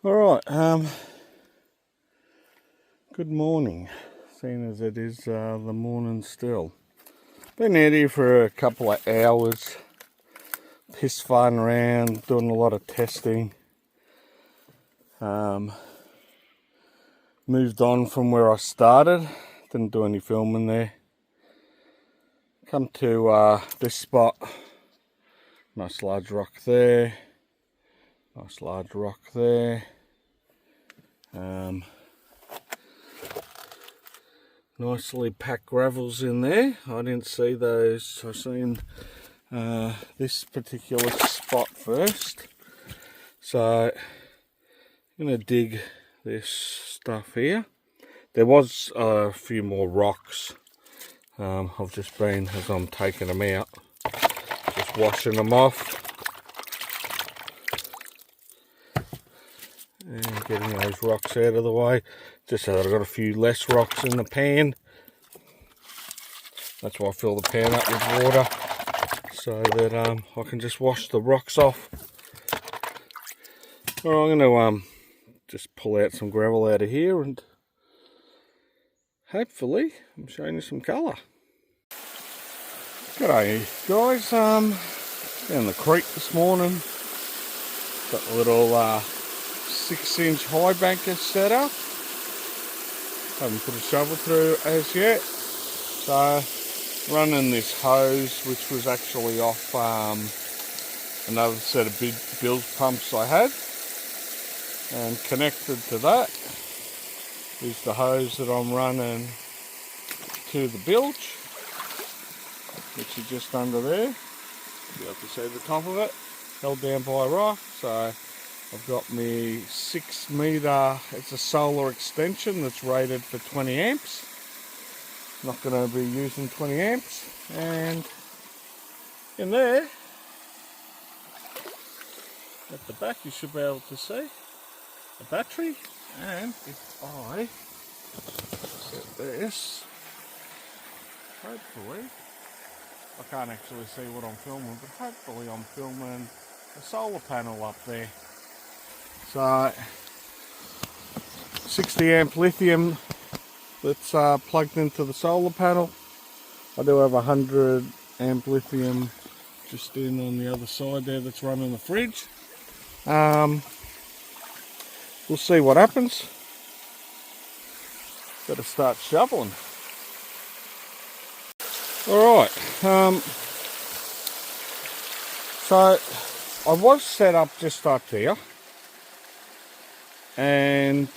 Alright, good morning, seeing as it is the morning still. Been out here for a couple of hours, piss farting around, doing a lot of testing. Moved on from where I started, didn't do any filming there. Come to this spot, nice large rock there, nice large rock there. Nicely packed gravels in there. I didn't see those. I seen this particular spot first. So I'm going to dig this stuff here. There was a few more rocks. I've just been, as I'm taking them out, just washing them off. And getting those rocks out of the way, just so that I've got a few less rocks in the pan. That's why I fill the pan up with water, so that I can just wash the rocks off. Well, I'm going to just pull out some gravel out of here, and hopefully I'm showing you some colour. G'day guys, down the creek this morning, got a little 6-inch high banker set up. Haven't put a shovel through as yet. So running this hose, which was actually off another set of big bilge pumps I had, and connected to that is the hose that I'm running to the bilge, which is just under there. You'll be able to see the top of it, held down by a rock. So I've got me 6 metre, it's a solar extension that's rated for 20 amps. Not going to be using 20 amps. And in there, at the back, you should be able to see a battery. And if I set this, hopefully, I can't actually see what I'm filming, but hopefully I'm filming a solar panel up there. So 60 amp lithium that's plugged into the solar panel. I do have 100 amp lithium just in on the other side there that's running the fridge. We'll see what happens. Better start shoveling. Alright, so I was set up just up here, and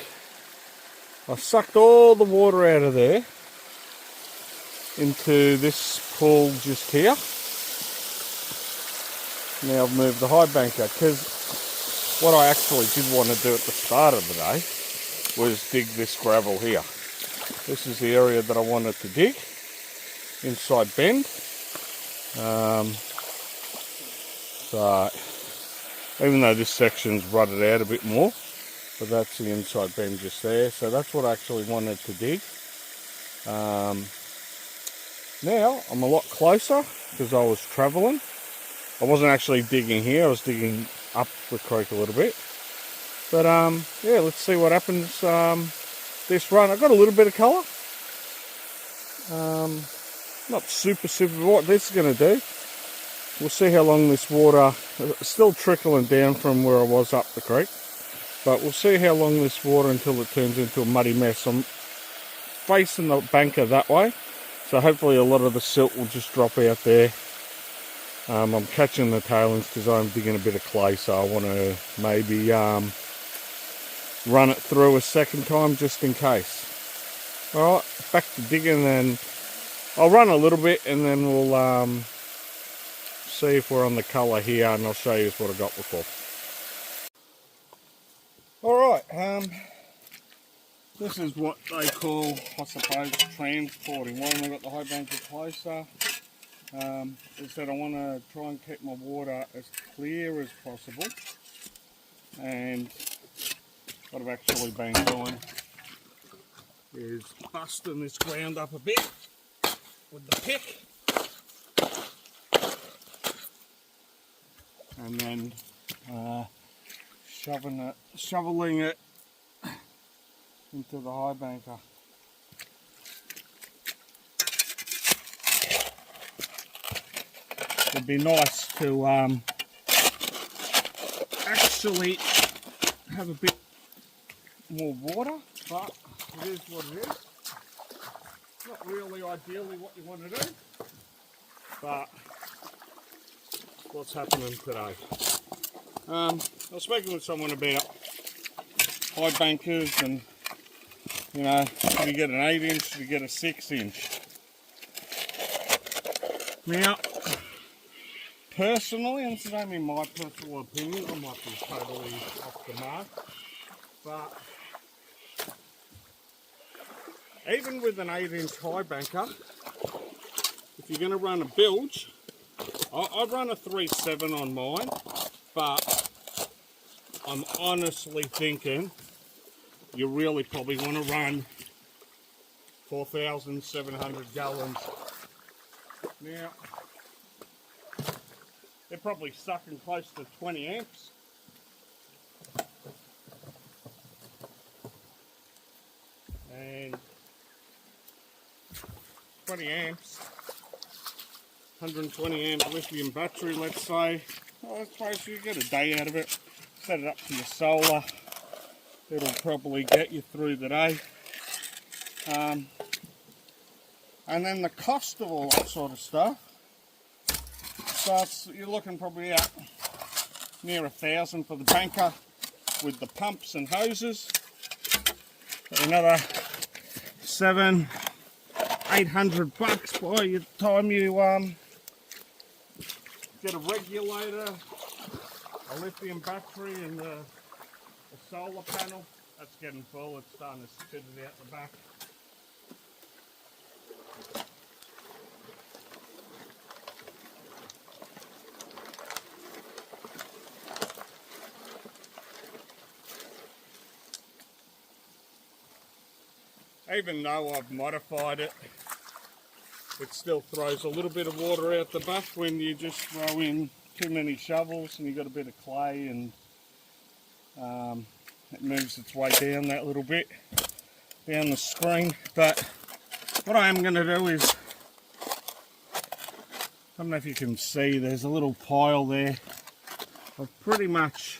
I sucked all the water out of there into this pool just here. Now I've moved the high banker, because what I actually did want to do at the start of the day was dig this gravel here. This is the area that I wanted to dig, inside bend. So even though this section's rutted out a bit more, but that's the inside bend just there. So that's what I actually wanted to dig. Now I'm a lot closer because I was travelling. I wasn't actually digging here, I was digging up the creek a little bit. But yeah, let's see what happens this run. I got a little bit of colour. Not super what this is going to do. We'll see how long this water, still trickling down from where I was up the creek. But we'll see how long this water until it turns into a muddy mess. I'm facing the banker that way, so hopefully a lot of the silt will just drop out there. I'm catching the tailings because I'm digging a bit of clay, so I want to maybe run it through a second time just in case. Alright, back to digging, and I'll run a little bit and then we'll see if we're on the colour here, and I'll show you what I got before. Alright, this is what they call, I suppose, transporting. Why have I got the high banker closer? Is that I want to try and keep my water as clear as possible. And what I've actually been doing is busting this ground up a bit with the pick. And then shoveling it into the high banker. It'd be nice to actually have a bit more water, but it is what it is. Not really ideally what you want to do, but what's happening today. I was speaking with someone about high bankers and, you know, should you get an 8-inch, should you get a 6-inch? Now, personally, and this is only my personal opinion, I might be totally off the mark, but even with an 8-inch high banker, if you're going to run a bilge, I run a 3.7 on mine, but I'm honestly thinking you really probably want to run 4,700 gallons. Now, they're probably sucking close to 20 amps. And 20 amps, 120 amp lithium battery, let's say. Well, I suppose you get a day out of it. Set it up to your solar. It'll probably get you through the day. And then the cost of all that sort of stuff. So you're looking probably at near 1,000 for the banker with the pumps and hoses. Another $700-800 by the time you get a regulator, a lithium battery, and a solar panel. That's getting full. It's starting to spit it out the back. Even though I've modified it, it still throws a little bit of water out the back when you just throw in too many shovels and you've got a bit of clay, and it moves its way down that little bit, down the screen. But what I am going to do is, I don't know if you can see, there's a little pile there. I've pretty much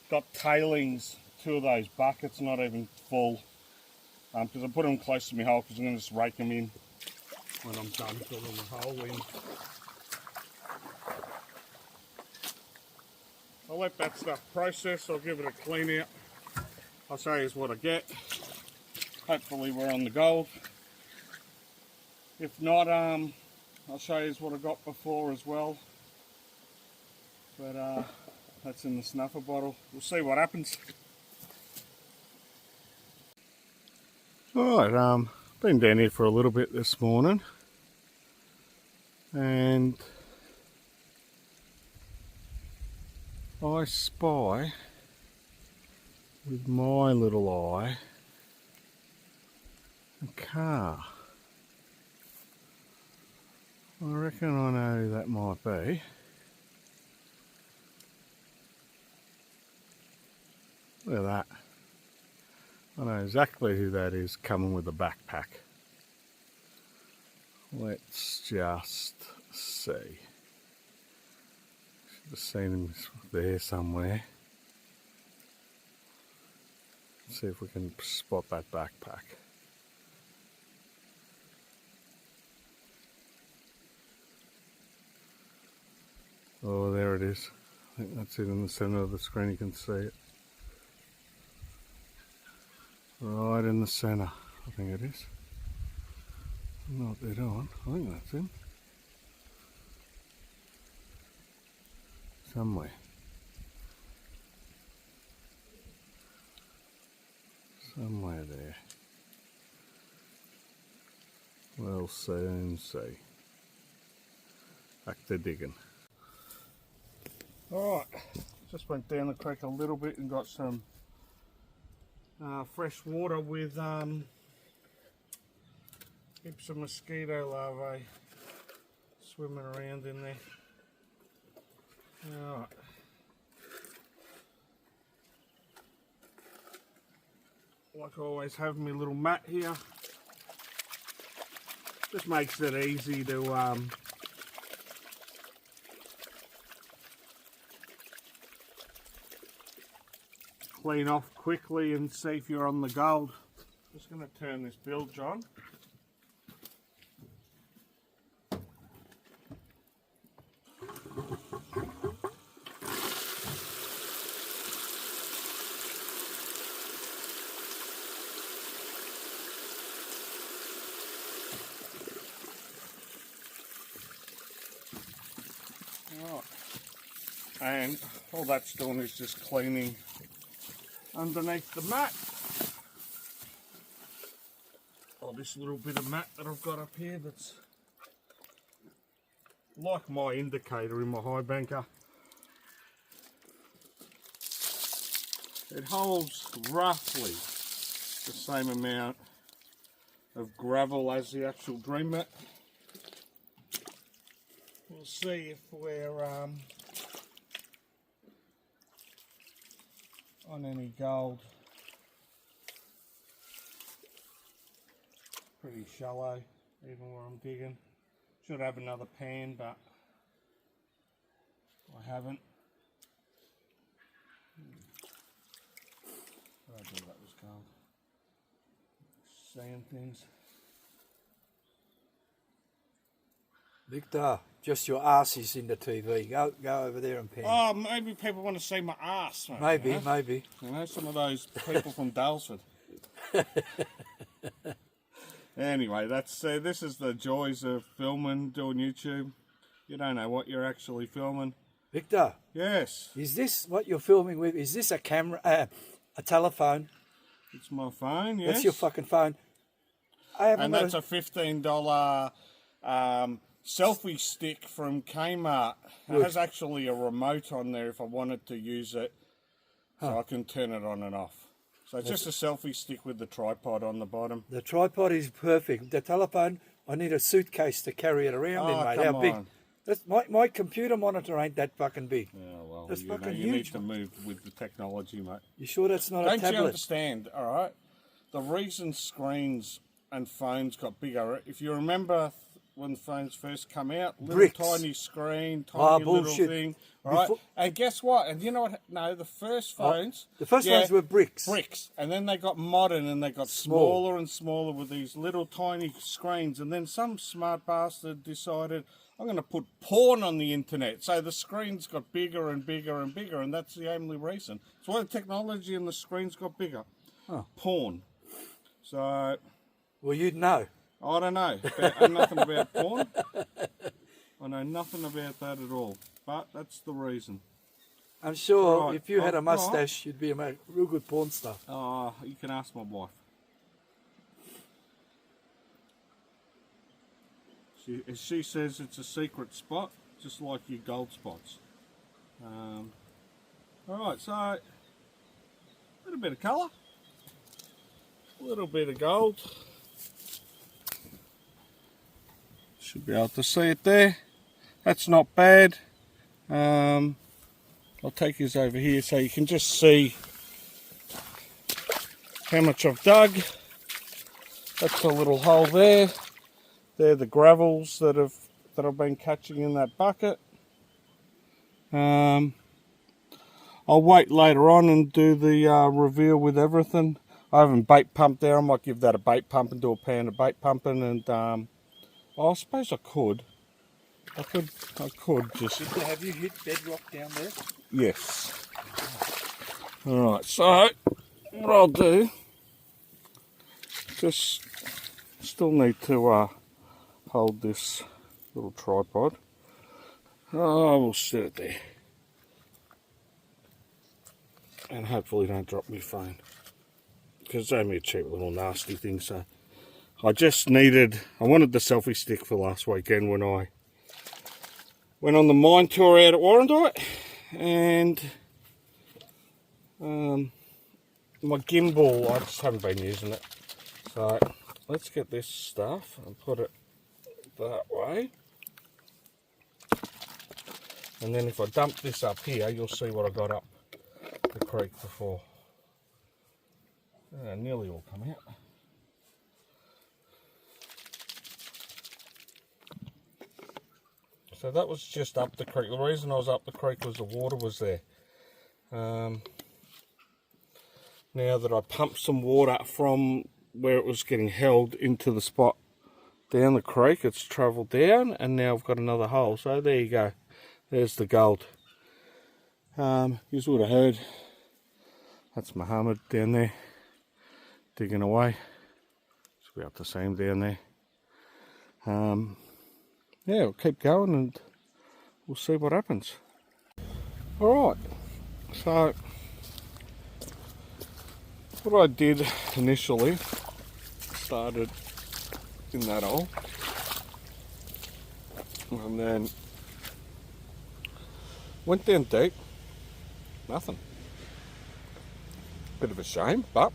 got tailings, 2 of those buckets, not even full. Because I put them close to my hole, because I'm going to just rake them in when I'm done filling the hole in. I'll let that stuff process. I'll give it a clean out. I'll show you what I get. Hopefully we're on the gold. If not, I'll show you what I got before as well. But that's in the snuffer bottle. We'll see what happens. Alright, been down here for a little bit this morning, and I spy with my little eye a car. I reckon I know who that might be. Look at that. I know exactly who that is coming with a backpack. Let's just see. Should have seen him there somewhere. Let's see if we can spot that backpack. Oh, there it is. I think that's it in the centre of the screen, you can see it. Right in the centre, I think it is. I don't know what they're doing. I think that's him. Somewhere. Somewhere there. We'll soon see. Back to digging. Alright, just went down the creek a little bit and got some fresh water with heaps of mosquito larvae swimming around in there. Alright, like I always have my little mat here. Just makes it easy to clean off quickly and see if you're on the gold. Just going to turn this bilge on. Right. And all that's doing is just cleaning underneath the mat. Oh, this little bit of mat that I've got up here that's like my indicator in my high banker. It holds roughly the same amount of gravel as the actual dream mat. We'll see if we're on any gold. Pretty shallow, even where I'm digging. Should have another pan, but I haven't. I thought that was gold. Seeing things. Victor, just your ass is in the TV. Go over there and pan. Oh, maybe people want to see my ass, mate. Maybe, you know? maybe. You know, some of those people from Dalesford. Anyway, that's this is the joys of filming, doing YouTube. You don't know what you're actually filming. Victor. Yes. Is this what you're filming with? Is this a camera, a telephone? It's my phone, yes. That's your fucking phone. And that's a $15 selfie stick from Kmart. It has actually a remote on there if I wanted to use it, so I can turn it on and off. So it's just a selfie stick with the tripod on the bottom. The tripod is perfect. The telephone, I need a suitcase to carry it around in, mate. How big? That's, my computer monitor ain't that fucking big. Yeah, well, that's fucking you huge. need to move with the technology, mate. You sure that's not a tablet? Don't you understand, all right? The reason screens and phones got bigger, if you remember when phones first come out, little Bricks. tiny screen, tiny little bullshit. thing, right? And guess what? And you know what? No, the first phones... the first ones were bricks. Bricks. And then they got modern and they got smaller and smaller with these little tiny screens. And then some smart bastard decided, I'm going to put porn on the internet. So the screens got bigger and bigger and bigger, and that's the only reason. It's why the technology and the screens got bigger. Porn. So... Well, you'd know. I don't know. I know nothing about porn. I know nothing about that at all. But that's the reason. I'm sure if you had a mustache, you'd be a real good porn star. Oh, you can ask my wife. She says it's a secret spot, just like your gold spots. Alright, so a little bit of colour, a little bit of gold. Should be able to see it there. That's not bad. I'll take this over here so you can just see how much I've dug. That's a little hole there. They're the gravels that I've been catching in that bucket. I'll wait later on and do the reveal with everything. I haven't bait pumped there. I might give that a bait pump and do a pan of bait pumping, and I suppose I could. I could just... Have you hit bedrock down there? Yes. Alright, so what I'll do, just still need to hold this little tripod. Oh, we'll set it there. And hopefully don't drop my phone. Because it's only a cheap little nasty thing, so... I wanted the selfie stick for last weekend when I went on the mine tour out at Warrandyte, and my gimbal, I just haven't been using it. So let's get this stuff and put it that way. And then if I dump this up here, you'll see what I got up the creek before. Nearly all come out. So that was just up the creek. The reason I was up the creek was the water was there. Now that I pumped some water from where it was getting held into the spot down the creek, it's travelled down, and now I've got another hole. So there you go. There's the gold. You would have heard. That's Muhammad down there, digging away. Should be able to see him down there. Yeah, we'll keep going and we'll see what happens. Alright, so what I did initially, started in that hole, and then went down deep, nothing. Bit of a shame, but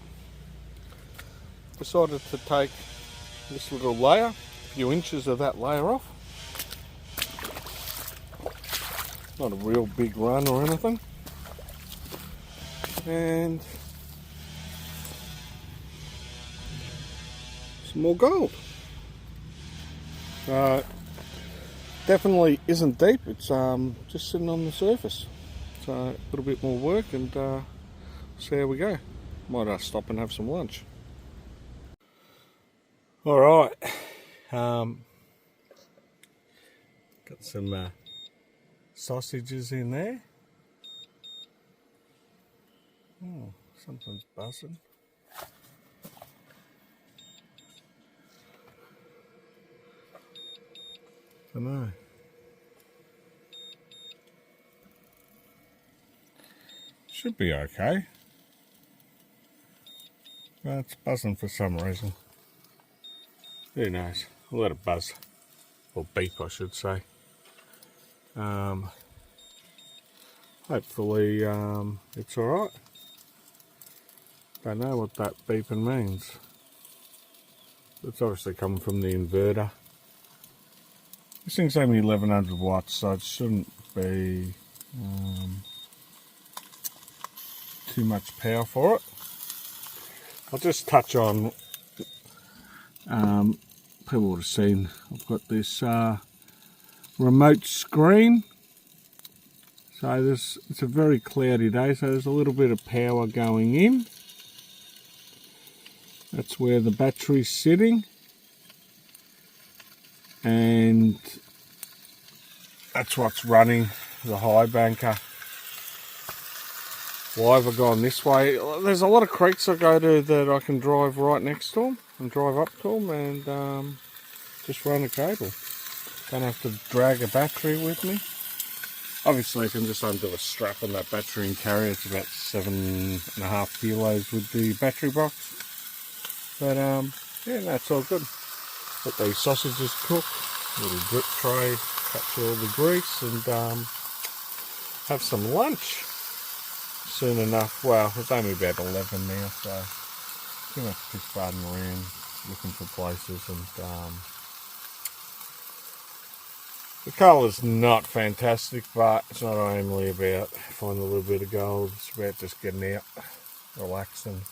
decided to take this little layer, a few inches of that layer off. Not a real big run or anything. And some more gold. Definitely isn't deep, it's just sitting on the surface. So a little bit more work and see how we go. Might stop and have some lunch. Alright, got some sausages in there. Oh, something's buzzing. Dunno. Should be okay. Well, it's buzzing for some reason. Who knows? I'll let it buzz. Or beep, I should say. Hopefully it's alright. Don't know what that beeping means. It's obviously coming from the inverter. This thing's only 1100 watts, so it shouldn't be too much power for it. I'll just touch on, people would have seen, I've got this remote screen. So it's a very cloudy day, so there's a little bit of power going in. That's where the battery's sitting. And that's what's running the high banker. Why have I gone this way? There's a lot of creeks I go to that I can drive right next to them and drive up to them and just run a cable. Don't have to drag a battery with me. Obviously I can just undo a strap on that battery and carry it. It's about 7.5 kilos with the battery box. But yeah, that's all good. Let these sausages cook, little drip tray, capture all the grease and have some lunch soon enough. Well, it's only about 11 now, so too much piss farting around looking for places, and the colour's not fantastic, but it's not only about finding a little bit of gold, it's about just getting out, relaxing.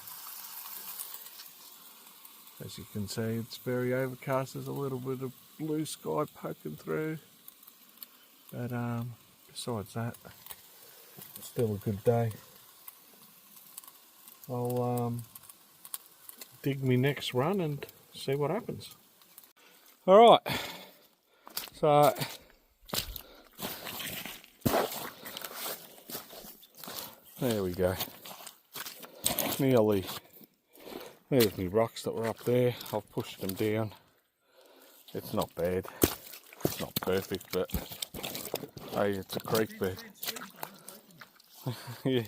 As you can see, it's very overcast. There's a little bit of blue sky poking through, but besides that, it's still a good day. I'll dig me next run and see what happens. Alright, so there we go. Nearly. There's my rocks that were up there. I've pushed them down. It's not bad. It's not perfect, but hey, it's a creek bed. Yeah.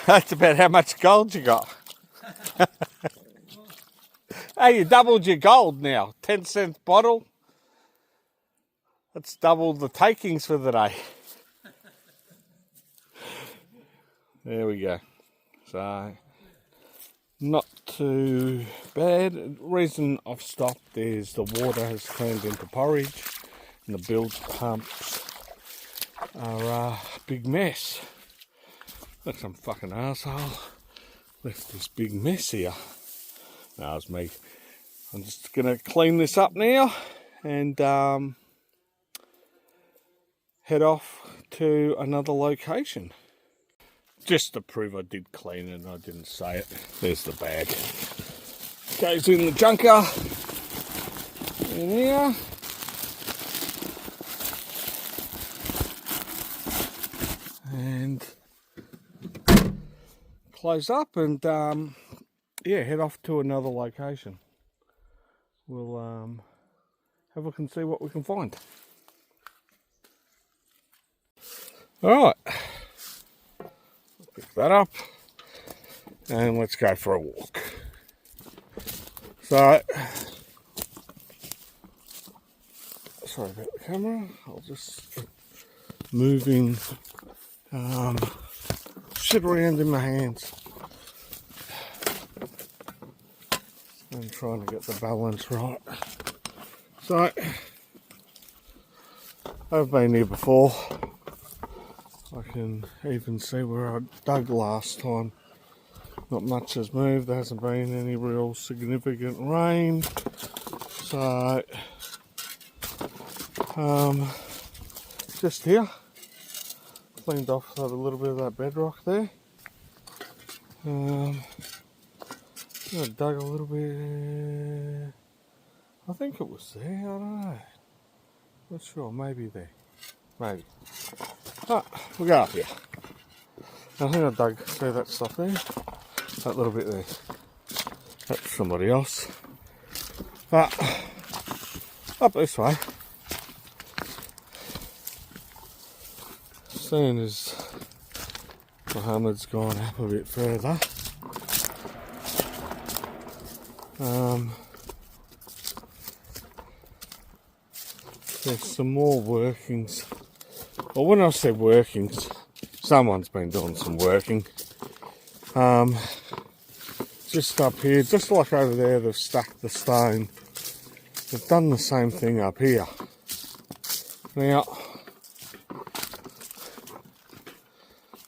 That's about how much gold you got. Hey, you doubled your gold now. 10-cent bottle. That's double the takings for the day. There we go. So, not too bad. The reason I've stopped is the water has turned into porridge and the bilge pumps are a big mess. Look, some fucking asshole left this big mess here. That was me. I'm just going to clean this up now and head off to another location. Just to prove I did clean it and I didn't say it. There's the bag. Goes in the junker. In here. And close up and yeah, head off to another location. We'll have a look and see what we can find. Alright, pick that up and let's go for a walk. So, sorry about the camera, I'll just moving shit around in my hands. I'm trying to get the balance right. So, I've been here before. I can even see where I dug last time. Not much has moved, there hasn't been any real significant rain. So, just here, cleaned off a little bit of that bedrock there. I dug a little bit, I think it was there, I don't know. Not sure, maybe there, maybe. Ah, we'll go up here. I think I dug, see that stuff there? That little bit there. That's somebody else. But, up this way. Seeing as Muhammad's gone up a bit further. There's some more workings. Well, when I said workings, someone's been doing some working. Just up here, just like over there, they've stacked the stone. They've done the same thing up here. Now,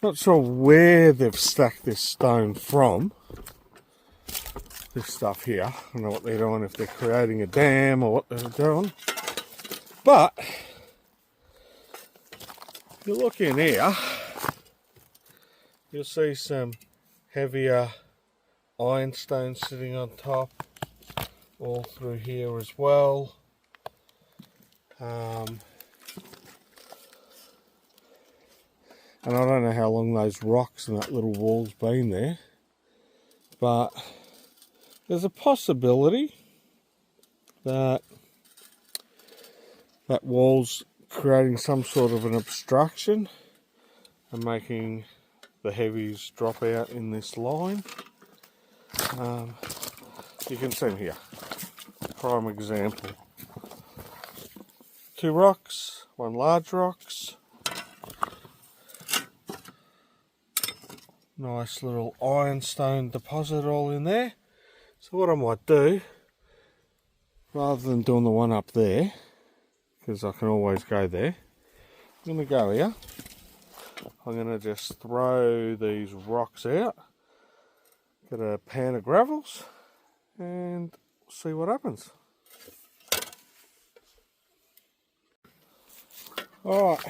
not sure where they've stacked this stone from. This stuff here. I don't know what they're doing, if they're creating a dam or what they're doing. But, if you look in here, you'll see some heavier ironstone sitting on top, all through here as well. And I don't know how long those rocks and that little wall's been there, but there's a possibility that that wall's creating some sort of an obstruction and making the heavies drop out in this line. You can see them here, prime example. 2 rocks, 1 large rocks. Nice little ironstone deposit all in there. So what I might do, rather than doing the one up there, because I can always go there, I'm going to go here. I'm going to just throw these rocks out, get a pan of gravels, and see what happens. Alright,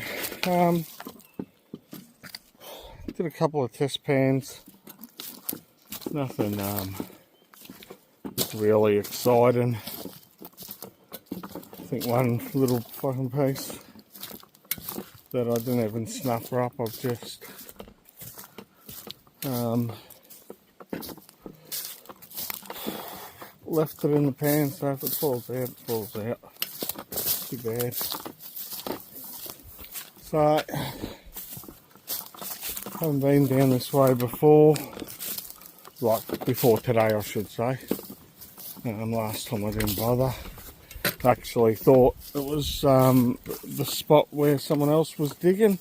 did a couple of test pans, nothing really exciting. I think one little fucking piece that I didn't even snuff up, I've just left it in the pan, so if it falls out, it falls out. Too bad. So, I haven't been down this way before, like before today I should say. Last time I didn't bother. Actually thought it was the spot where someone else was digging,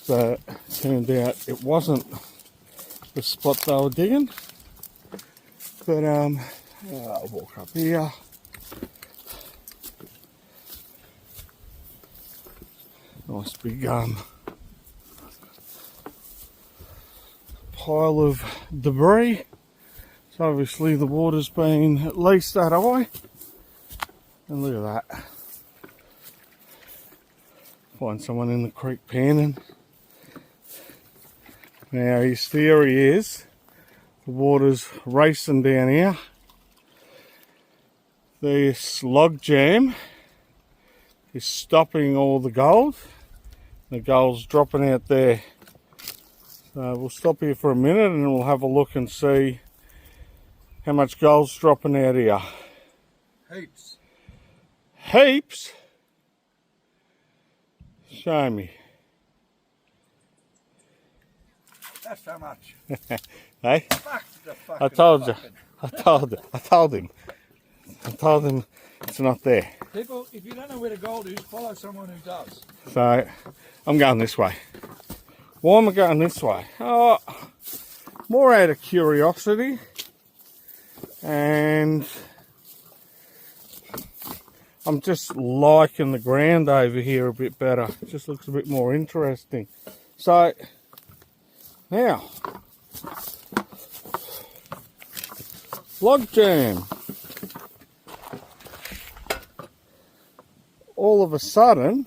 but turned out it wasn't the spot they were digging. But I'll walk up here. Nice big pile of debris. So obviously the water's been at least that high. And look at that. Find someone in the creek panning. Now his theory is the water's racing down here. This log jam is stopping all the gold. The gold's dropping out there. So we'll stop here for a minute and we'll have a look and see how much gold's dropping out here. Heaps. Heaps? Show me. That's how much. Hey? Fuck the fucking I told you. fucking. I told him it's not there. People, if you don't know where the gold is, follow someone who does. So I'm going this way. Why am I going this way? Oh, more out of curiosity, and I'm just liking the ground over here a bit better. It just looks a bit more interesting. So now, log jam. All of a sudden,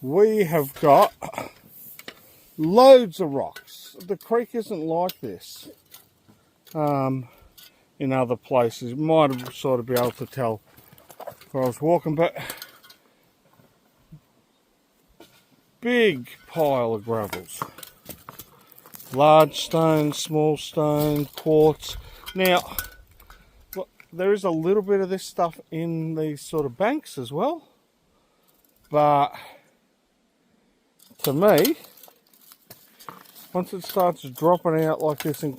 we have got loads of rocks. The creek isn't like this in other places. You might have sort of be able to tell where I was walking, but big pile of gravels. Large stone, small stone, quartz. Now, there is a little bit of this stuff in these sort of banks as well, but to me, once it starts dropping out like this and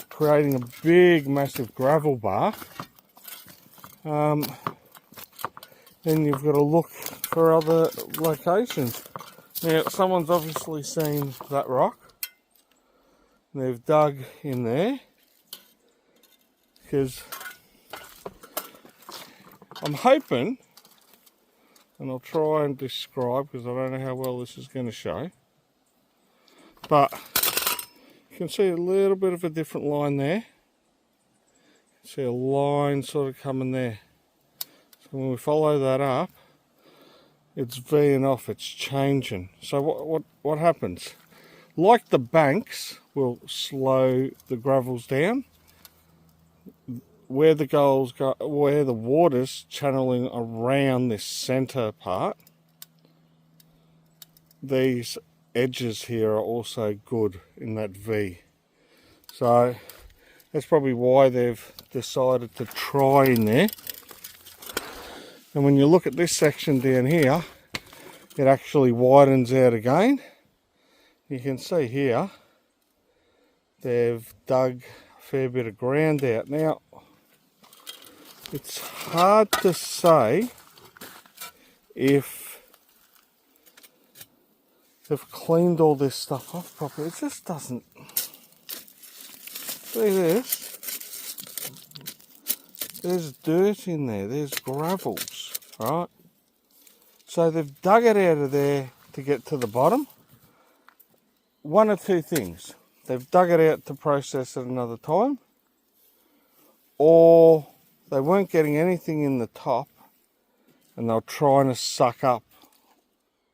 creating a big massive gravel bar, then you've got to look for other locations. Now someone's obviously seen that rock. They've dug in there because I'm hoping, and I'll try and describe because I don't know how well this is going to show, but you can see a little bit of a different line there. You can see a line sort of coming there. So when we follow that up, it's veering off, it's changing. So what happens? Like the banks will slow the gravels down, where the goals go, where the water's channeling around this center part, these edges here are also good in that V. So that's probably why they've decided to try in there. And when you look at this section down here, it actually widens out again. You can see here they've dug a fair bit of ground out. Now it's hard to say if they've cleaned all this stuff off properly. It just doesn't. See this? There's dirt in there. There's gravels, right? So they've dug it out of there to get to the bottom. One of two things. They've dug it out to process it another time, or they weren't getting anything in the top and they were trying to suck up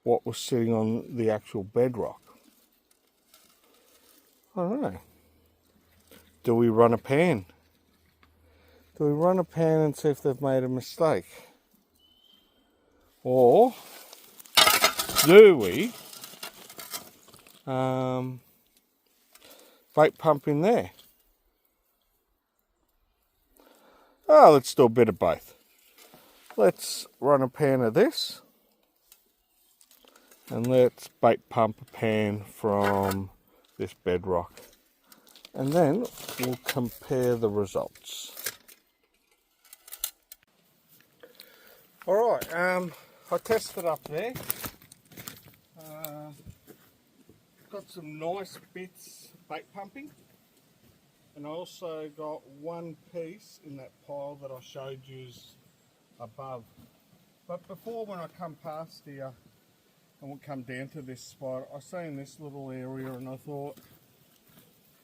what was sitting on the actual bedrock. I don't know. Do we run a pan? Do we run a pan and see if they've made a mistake? Or do we vape pump in there? Oh, let's do a bit of both. Let's run a pan of this and let's bait pump a pan from this bedrock, and then we'll compare the results. Alright, I tested up there, got some nice bits bait pumping, and I also got one piece in that pile that I showed you above. But before, when I come past here and we'll come down to this spot, I seen this little area and I thought,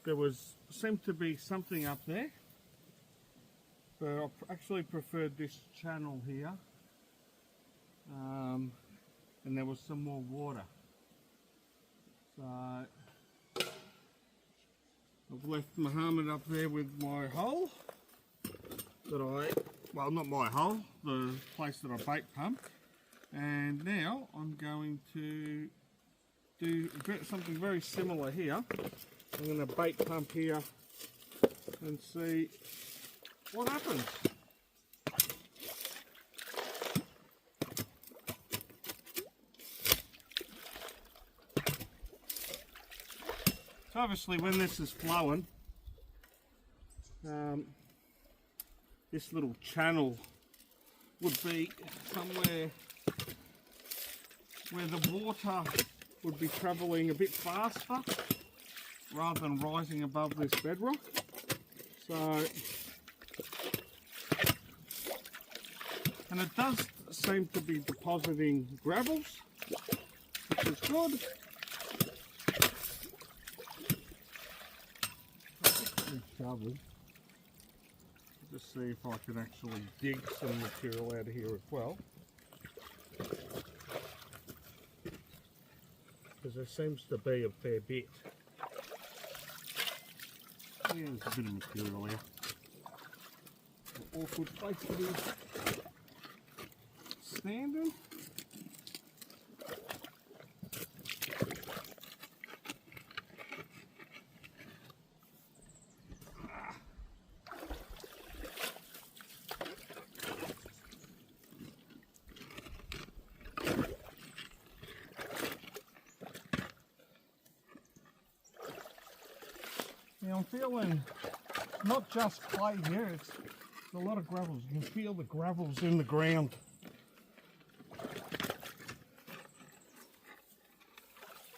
there seemed to be something up there, but I actually preferred this channel here, and there was some more water. So I've left Muhammad up there with my hole that well, not my hole, the place that I bait pump, and now I'm going to do something very similar here. I'm going to bait pump here and see what happens. So obviously when this is flowing, this little channel would be somewhere where the water would be travelling a bit faster rather than rising above this bedrock. So, and it does seem to be depositing gravels, which is good. Shovel. Just see if I can actually dig some material out of here as well. Because there seems to be a fair bit. Yeah, there's a bit of material here. An awkward place to be standing. Now I'm feeling not just clay here, it's a lot of gravels. You can feel the gravels in the ground.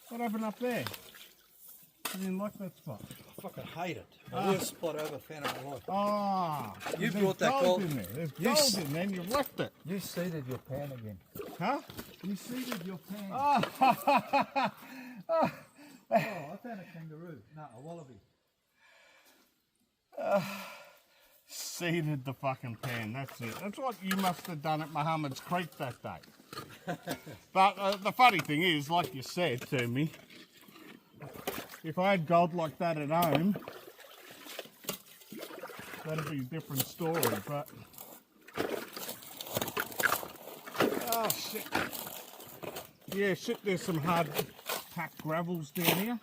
What happened up there? You didn't like that spot? I fucking hate it. The worst spot I ever found in my life. Ah, You brought that gold in there. There's gold in there and you've left it. You seeded your pan again. Huh? You seeded your pan. Oh, Oh, I found a kangaroo. No, a wallaby. seeded the fucking pan, that's it. That's what you must have done at Muhammad's Creek that day. But the funny thing is, like you said to me, if I had gold like that at home, that'd be a different story, but... Oh shit. Yeah, shit, there's some hard packed gravels down here.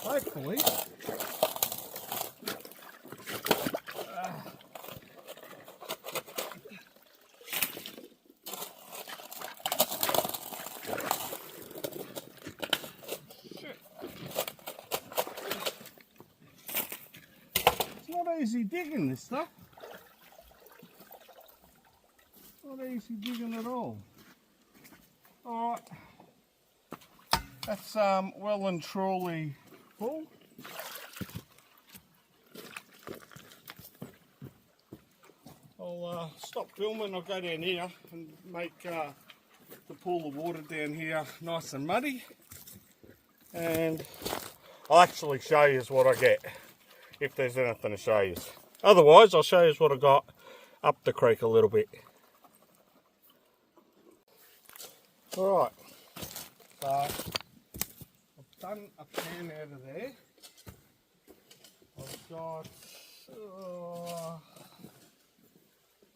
Hopefully. Shit. It's not easy digging this stuff. Not easy digging at all. Alright. That's well and truly full. I'll stop filming, I'll go down here and make the pool of water down here nice and muddy. And I'll actually show you what I get, if there's anything to show you. Otherwise, I'll show you what I got up the creek a little bit. Alright, so I've done a pan out of there. I've got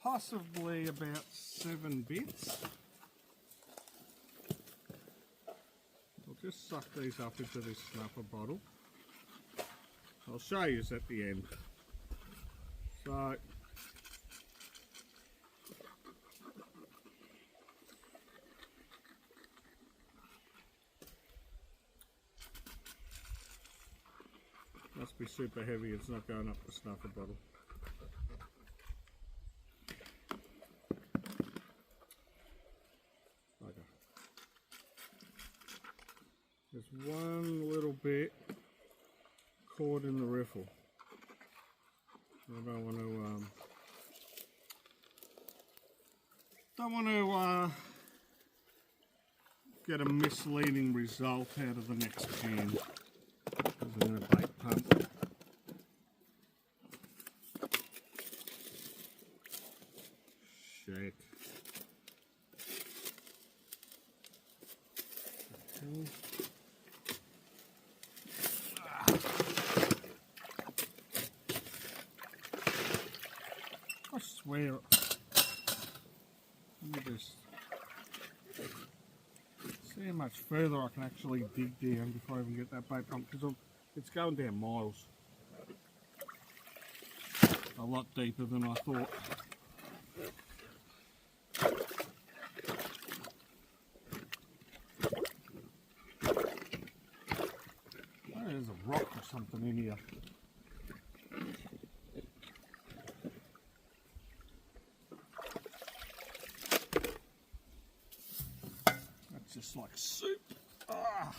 possibly about 7 bits. I'll just suck these up into this snuffer bottle. I'll show you at the end. So must be super heavy, it's not going up the snuffer bottle. Okay. There's one little bit caught in the riffle. I don't want to get a misleading result out of the next pan. Using a bait pump. Shit. I swear. Let me just see how much further I can actually dig down before I even get that bait pump, because it's going down miles. A lot deeper than I thought. Oh, there's a rock or something in here. That's just like soup. Ah.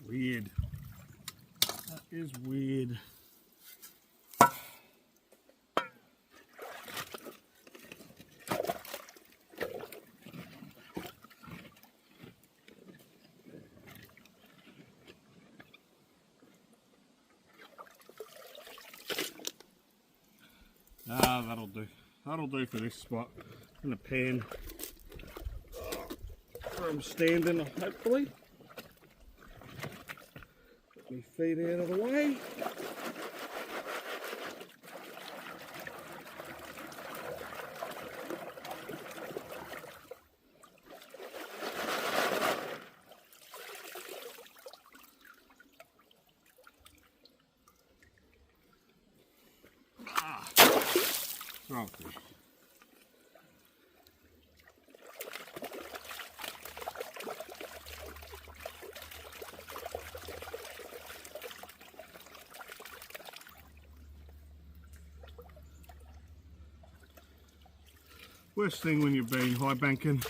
Weird. That is weird. Ah, that'll do. That'll do for this spot. In the pan where I'm standing, hopefully. Put my feet out of the way. Okay. Worst thing when you're being high banking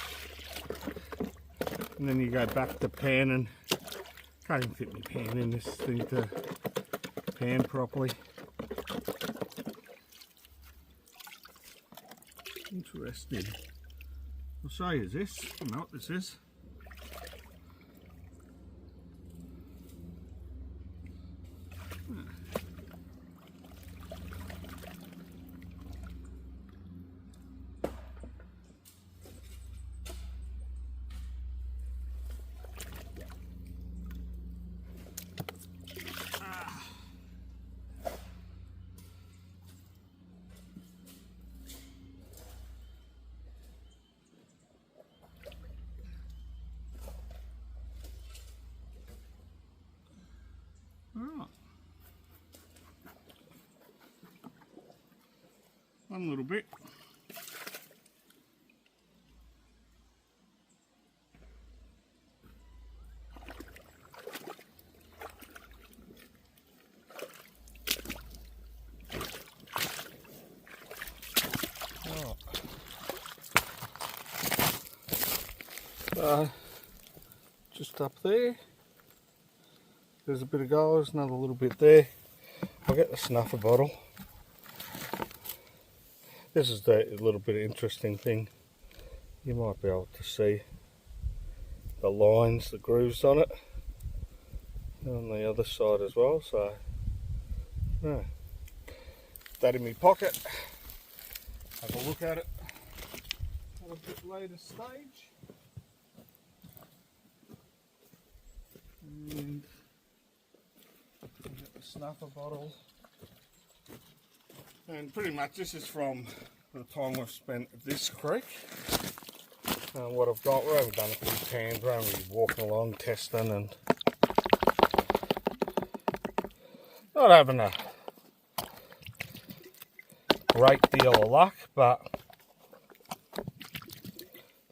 and then you go back to panning. Can't even fit my pan in this thing to pan properly. Interesting. I'll show you this. I don't know what this is. Alright. One little bit. Just up there. There's a bit of gold, there's another little bit there. I'll get the snuffer bottle. This is the little bit of interesting thing. You might be able to see the lines, the grooves on it. And on the other side as well, so yeah. That in my pocket. Have a look at it at a bit later stage. And I'll get the snuffer bottle. And pretty much this is from the time we've spent at this creek. What I've got, we haven't done a few pans, we're only walking along testing and not having a great deal of luck, but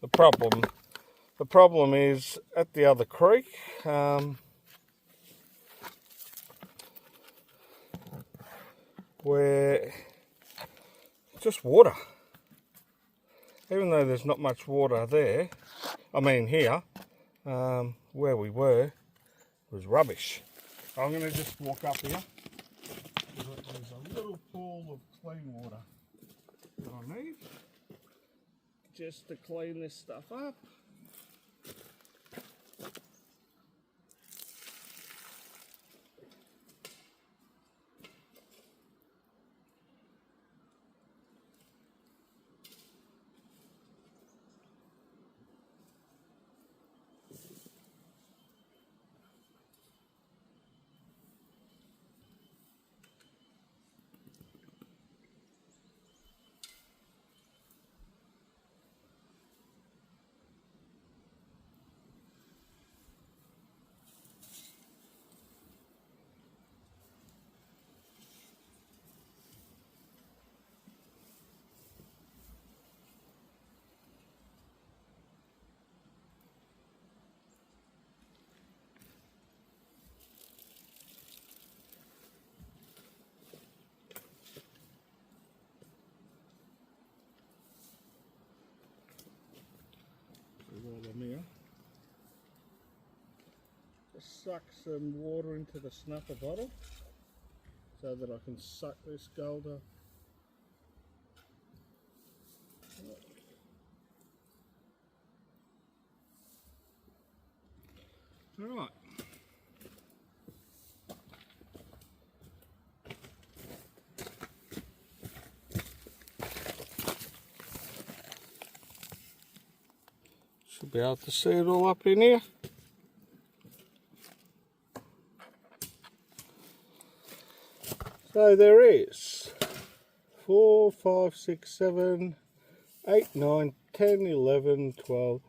the problem The problem is at the other creek, where just water. Even though there's not much water there, I mean here, where we were, was rubbish. I'm going to just walk up here. There's a little pool of clean water that I need just to clean this stuff up. Here. Just suck some water into the snuffer bottle so that I can suck this gold up. Alright. Should be able to see it all up in here. So there is 4, 5, 6, 7, 8, 9, 10, 11, 12.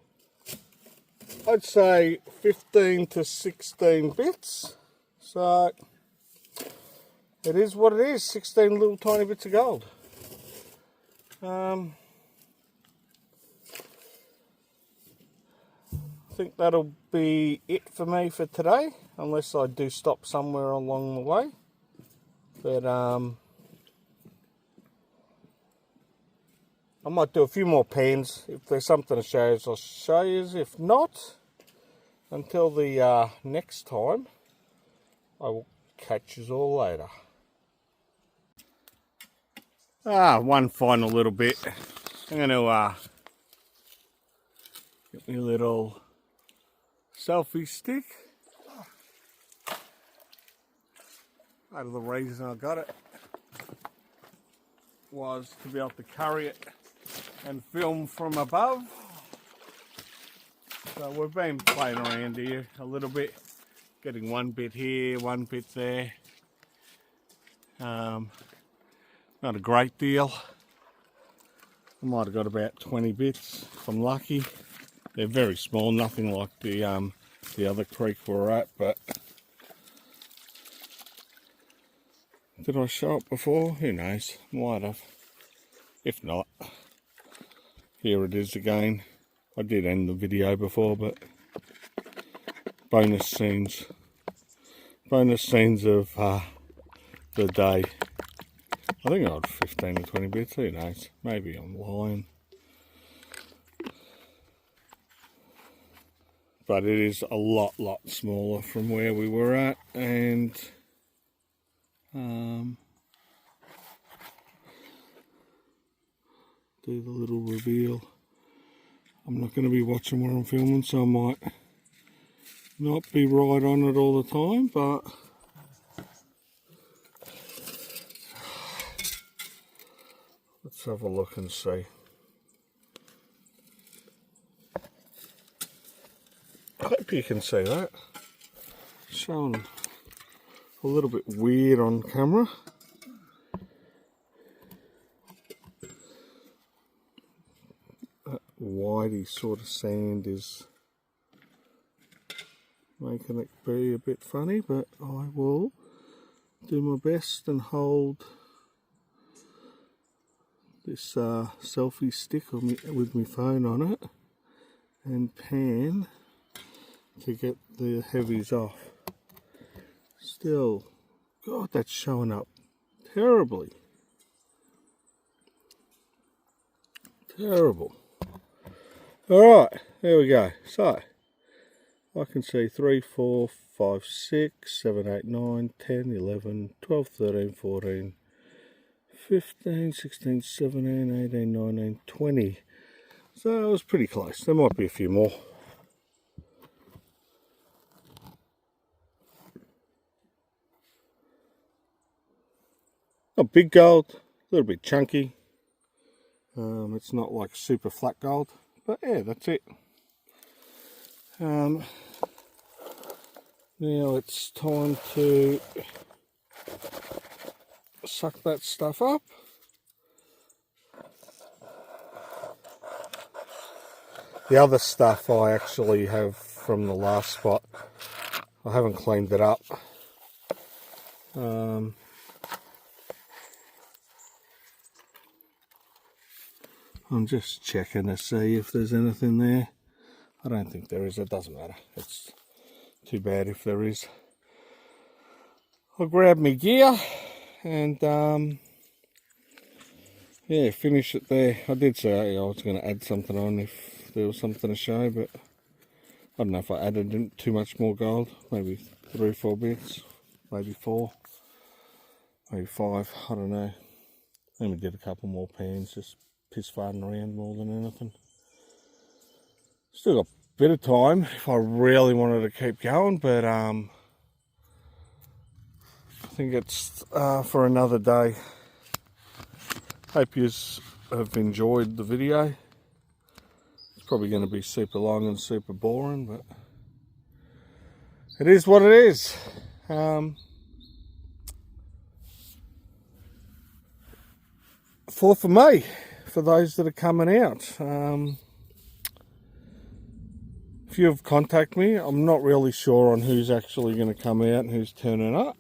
I'd say 15 to 16 bits. So it is what it is, 16 little tiny bits of gold. I think that'll be it for me for today, unless I do stop somewhere along the way. But I might do a few more pans. If there's something to show you, I'll show you. If not, until the next time, I will catch you all later. One final little bit. I'm going to get me a little selfie stick. Part of the reason I got it was to be able to carry it and film from above. So we've been playing around here a little bit, getting one bit here, one bit there. Not a great deal. I might have got about 20 bits if I'm lucky. They're very small, nothing like the other creek we're at, but did I show it before? Who knows? Might have. If not, here it is again. I did end the video before, but bonus scenes of the day. I think I had 15 or 20 bits, who knows? Maybe I'm lying. But it is a lot smaller from where we were at, and do the little reveal. I'm not going to be watching where I'm filming, so I might not be right on it all the time, but let's have a look and see. I hope you can see that. Showing a little bit weird on camera. That whitey sort of sand is making it be a bit funny, but I will do my best and hold this selfie stick with my phone on it and pan to get the heavies off. Still, God, that's showing up terribly. Terrible. Alright, there we go. So, I can see 3, 4, 5, 6, 7, 8, 9, 10, 11, 12, 13, 14, 15, 16, 17, 18, 19, 20. So it was pretty close. There might be a few more. Not big gold, a little bit chunky. It's not like super flat gold, but yeah, that's it. Now it's time to suck that stuff up. The other stuff I actually have from the last spot. I haven't cleaned it up. I'm just checking to see if there's anything there. I don't think there is. It doesn't matter. It's too bad if there is. I'll grab my gear and yeah, finish it there. I did say I was going to add something on if there was something to show, but I don't know if I added too much more gold. Maybe 3 or 4 bits, maybe 4, maybe 5. I don't know. Then we did a couple more pans, just piss farting around more than anything. Still got a bit of time if I really wanted to keep going, but I think it's for another day. Hope you have enjoyed the video. It's probably going to be super long and super boring, but it is what it is. 4th of May for those that are coming out. If you have contacted me, I'm not really sure on who's actually going to come out and who's turning up.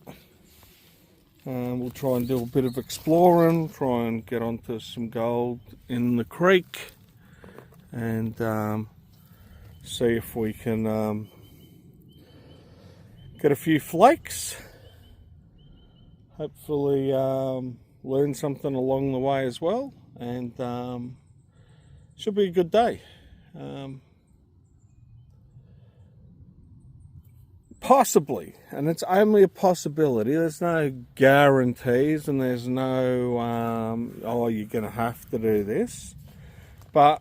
We'll try and do a bit of exploring, try and get onto some gold in the creek, and see if we can get a few flakes. Hopefully learn something along the way as well, and should be a good day. Possibly, and it's only a possibility. There's no guarantees, and there's no oh, you're going to have to do this, but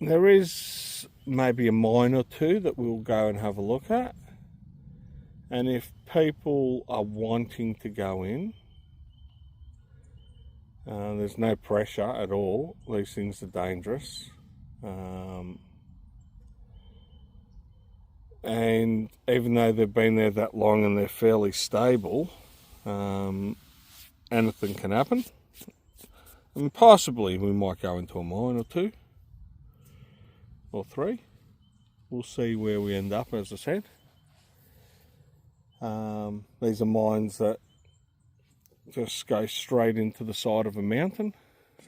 there is maybe a mine or two that we'll go and have a look at, and if people are wanting to go in, there's no pressure at all. These things are dangerous. And even though they've been there that long and they're fairly stable, anything can happen. And possibly we might go into a mine or 2 or 3. We'll see where we end up, as I said. These are mines that just go straight into the side of a mountain.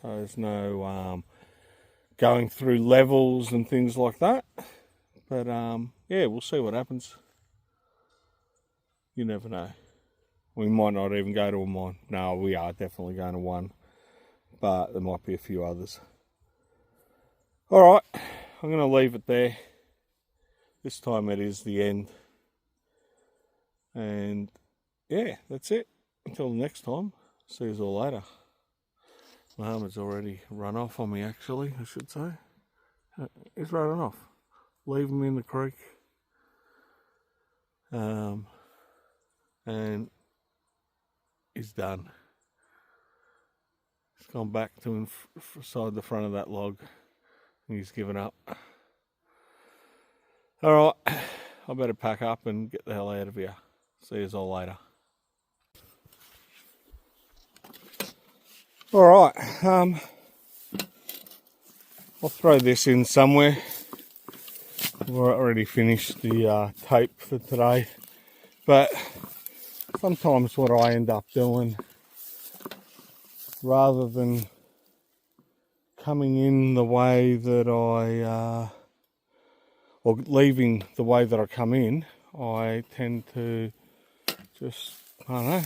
So there's no going through levels and things like that. But yeah, we'll see what happens. You never know. We might not even go to a mine. No, we are definitely going to one. But there might be a few others. Alright, I'm going to leave it there. This time it is the end. And yeah, that's it. Until next time, see you all later. Mohammed's already run off on me, actually, I should say. He's running off. Leave him in the creek. And he's done. He's gone back to inside the front of that log. And he's given up. Alright, I better pack up and get the hell out of here. See you all later. Alright, I'll throw this in somewhere. We've already finished the tape for today, but sometimes what I end up doing, rather than coming in the way that or leaving the way that I come in, I tend to just, I don't know,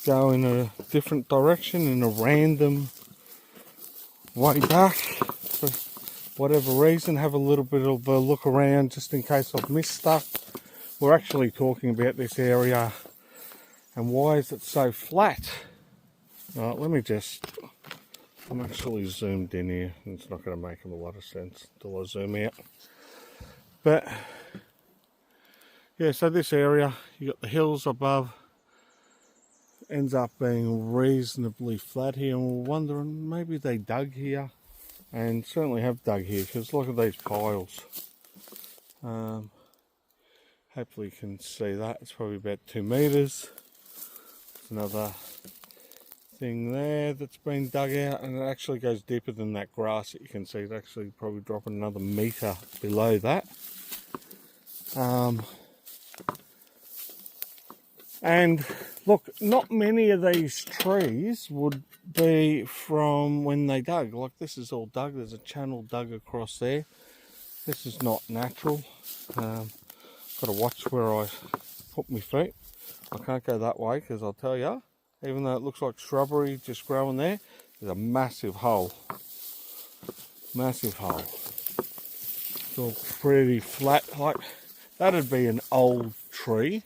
go in a different direction in a random way back for whatever reason, have a little bit of a look around just in case I've missed stuff. We're actually talking about this area and why is it so flat. Right, I'm actually zoomed in here, and it's not going to make a lot of sense until I zoom out. But yeah, so this area, you got the hills above, ends up being reasonably flat here, and we're wondering maybe they dug here, and certainly have dug here, because look at these piles. Hopefully you can see that. It's probably about 2 meters. There's another thing there that's been dug out, and it actually goes deeper than that grass that you can see. It's actually probably dropping another meter below that. And look, not many of these trees would be from when they dug. Like this is all dug. There's a channel dug across there. This is not natural. Got to watch where I put my feet. I can't go that way because I'll tell you, even though it looks like shrubbery just growing there, there's a massive hole. Massive hole. It's all pretty flat. Like that'd be an old tree.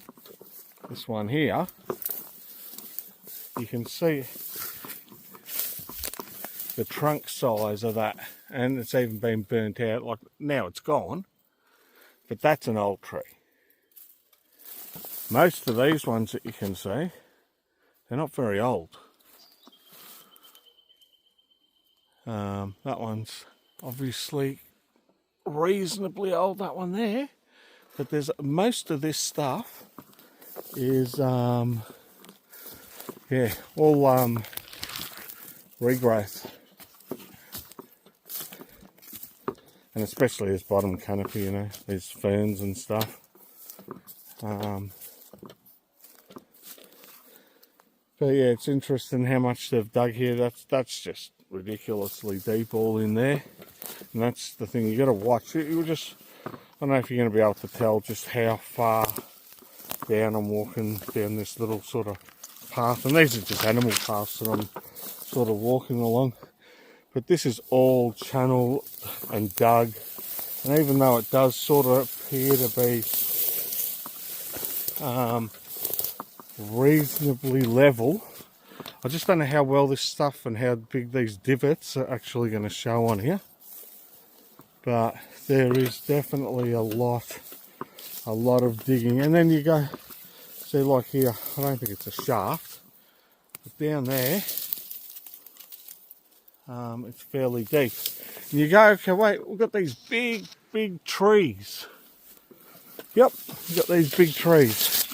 This one here, you can see the trunk size of that, and it's even been burnt out. Like now it's gone, but that's an old tree. Most of these ones that you can see, they're not very old. That one's obviously reasonably old, that one there, but there's most of this stuff is all regrowth, and especially this bottom canopy, you know, there's ferns and stuff. But yeah, it's interesting how much they've dug here. That's just ridiculously deep all in there, and that's the thing you got to watch. You just, I don't know if you're going to be able to tell just how far down I'm walking down this little sort of path, and these are just animal paths that I'm sort of walking along, but this is all channel and dug, and even though it does sort of appear to be reasonably level, I just don't know how well this stuff and how big these divots are actually going to show on here. But there is definitely a lot of digging. And then you go, see like here, I don't think it's a shaft, but down there, it's fairly deep. And you go, okay, wait, we've got these big trees. Yep, we've got these big trees.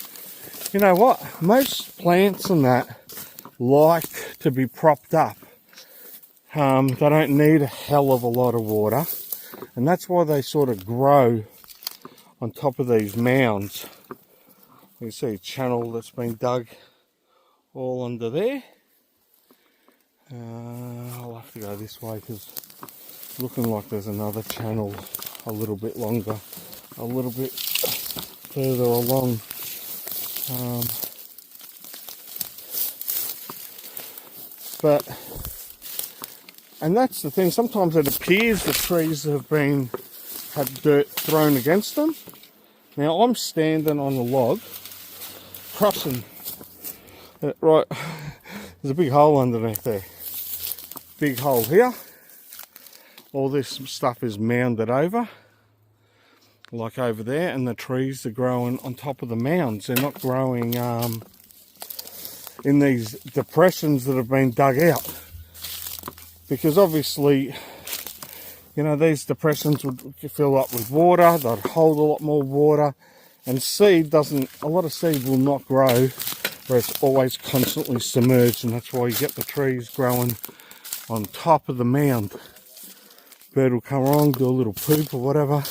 You know what? Most plants and that like to be propped up. They don't need a hell of a lot of water, and that's why they sort of grow on top of these mounds. You see a channel that's been dug all under there. I'll have to go this way because it's looking like there's another channel a little bit longer, a little bit further along. And that's the thing, sometimes it appears the trees have had dirt thrown against them. Now I'm standing on a log, crossing, right, there's a big hole underneath there, big hole here. All this stuff is mounded over, like over there, and the trees are growing on top of the mounds. They're not growing in these depressions that have been dug out, because obviously, you know, these depressions would fill up with water, they'd hold a lot more water, and a lot of seed will not grow where it's always constantly submerged, and that's why you get the trees growing on top of the mound. Bird will come along, do a little poop or whatever,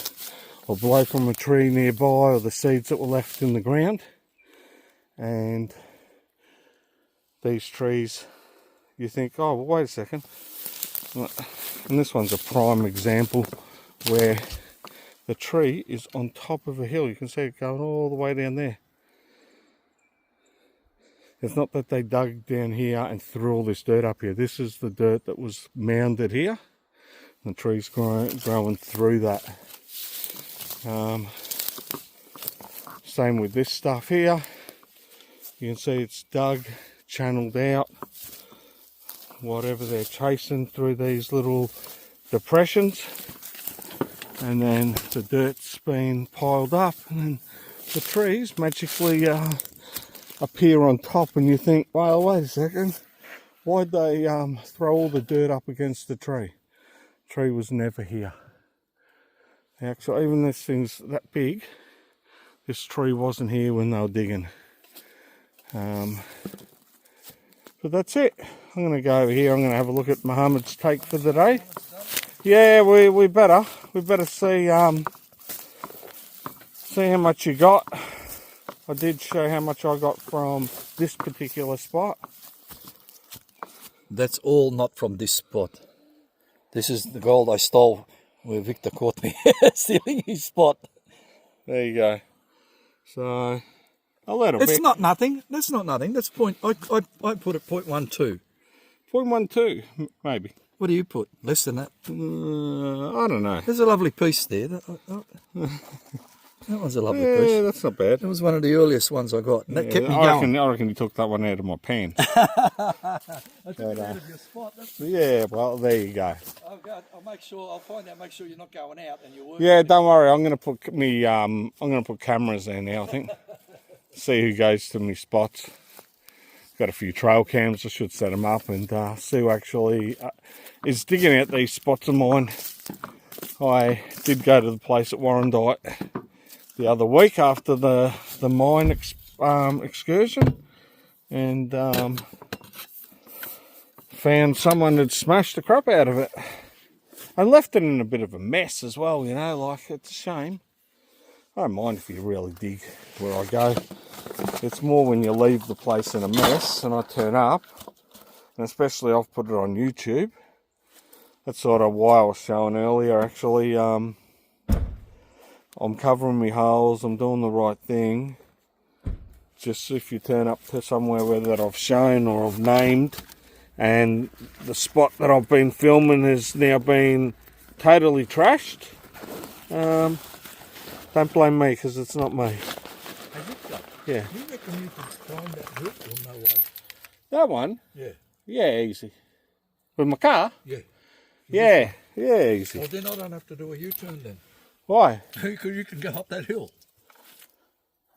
or blow from a tree nearby, or the seeds that were left in the ground, and these trees, you think, oh, well, wait a second, And this one's a prime example where the tree is on top of a hill. You can see it going all the way down there. It's not that they dug down here and threw all this dirt up here. This is the dirt that was mounded here. The tree's growing through that. Same with this stuff here. You can see it's dug, channeled out. Whatever they're chasing through these little depressions. And then the dirt's been piled up. And then the trees magically appear on top. And you think, well, wait a second. Why'd they throw all the dirt up against the tree? The tree was never here. Actually, even this thing's that big, this tree wasn't here when they were digging. But that's it. I'm going to go over here. I'm going to have a look at Mohammed's take for the day. Yeah, we better see see how much you got. I did show how much I got from this particular spot. That's all not from this spot. This is the gold I stole where Victor caught me stealing his spot. There you go. So a little bit. It's not nothing. That's not nothing. That's point. I put it 0.12. 0.12, maybe. What do you put? Less than that? I don't know. There's a lovely piece there. That was a lovely piece. Yeah, that's not bad. It was one of the earliest ones I got. And that kept me I going. reckon you took that one out of my pants. I took it out of your spot. Yeah, well, there you go. I'll make sure. I'll find out. Make sure you're not going out and you're working. Yeah, don't worry. I'm gonna put I'm gonna put cameras there now. I think. See who goes to my spots. Got a few trail cams. I should set them up and see who actually is digging out these spots of mine. I did go to the place at Warrandyte the other week after the mine excursion, and found someone had smashed the crap out of it and left it in a bit of a mess as well. You know, like, it's a shame. I don't mind if you really dig where I go. It's more when you leave the place in a mess and I turn up, and especially I've put it on YouTube. That's sort of why I was showing earlier, actually. I'm covering my holes, I'm doing the right thing. Just if you turn up to somewhere where that I've shown or I've named, and the spot that I've been filming has now been totally trashed, don't blame me, because it's not me. Yeah. You reckon you could climb that hill or no way? That one? Yeah. Yeah, easy. With my car? Yeah. Yeah, easy. Well, then I don't have to do a U-turn then. Why? Because you can go up that hill.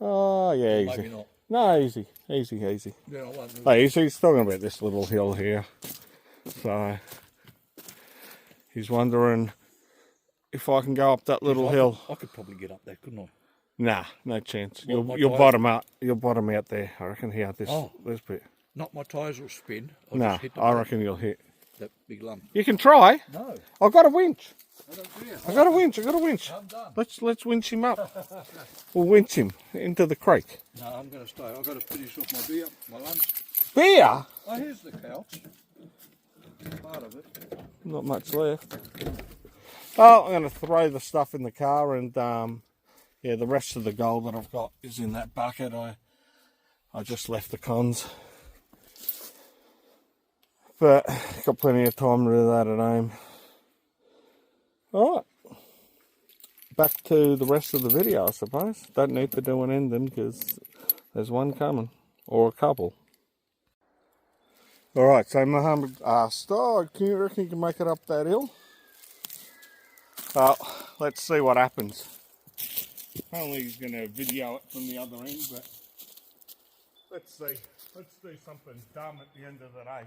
Oh, yeah, easy. Maybe not. No, easy. Yeah, I won't move. Hey, he's talking about this little hill here. So, he's wondering if I can go up that little hill. I could probably get up there, couldn't I? Nah, no chance. Well, you'll bottom out. You'll bottom out there, I reckon, here, this bit. Not my tyres will spin. Nah, I reckon you'll hit. That big lump. You can try. No. I've got a winch. I got a winch. I'm done. Let's winch him up. We'll winch him into the creek. No, I'm going to stay. I've got to finish off my beer, my lunch. Beer? Oh, here's the couch. Part of it. Not much left. Oh, I'm going to throw the stuff in the car, and yeah, the rest of the gold that I've got is in that bucket. I just left the cons. But got plenty of time to do that at home. Alright. Back to the rest of the video, I suppose. Don't need to do an ending because there's one coming. Or a couple. Alright, so Mohammed asked, can you reckon you can make it up that hill? Well, let's see what happens. Apparently he's going to video it from the other end, but let's see. Let's do something dumb at the end of the day.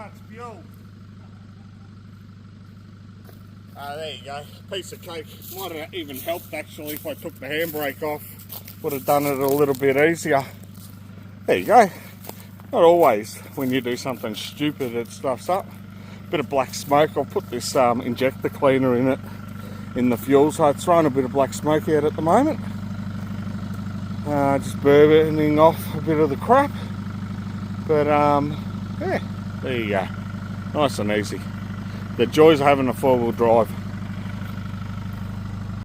much fuel. There you go, piece of cake. Might have even helped actually if I took the handbrake off. Would have done it a little bit easier. There you go. Not always when you do something stupid it stuffs up. Bit of black smoke. I'll put this injector cleaner in it, in the fuel, so it's throwing a bit of black smoke out at the moment. Just burning off a bit of the crap. But yeah, there you go. Nice and easy. The joys of having a four-wheel drive.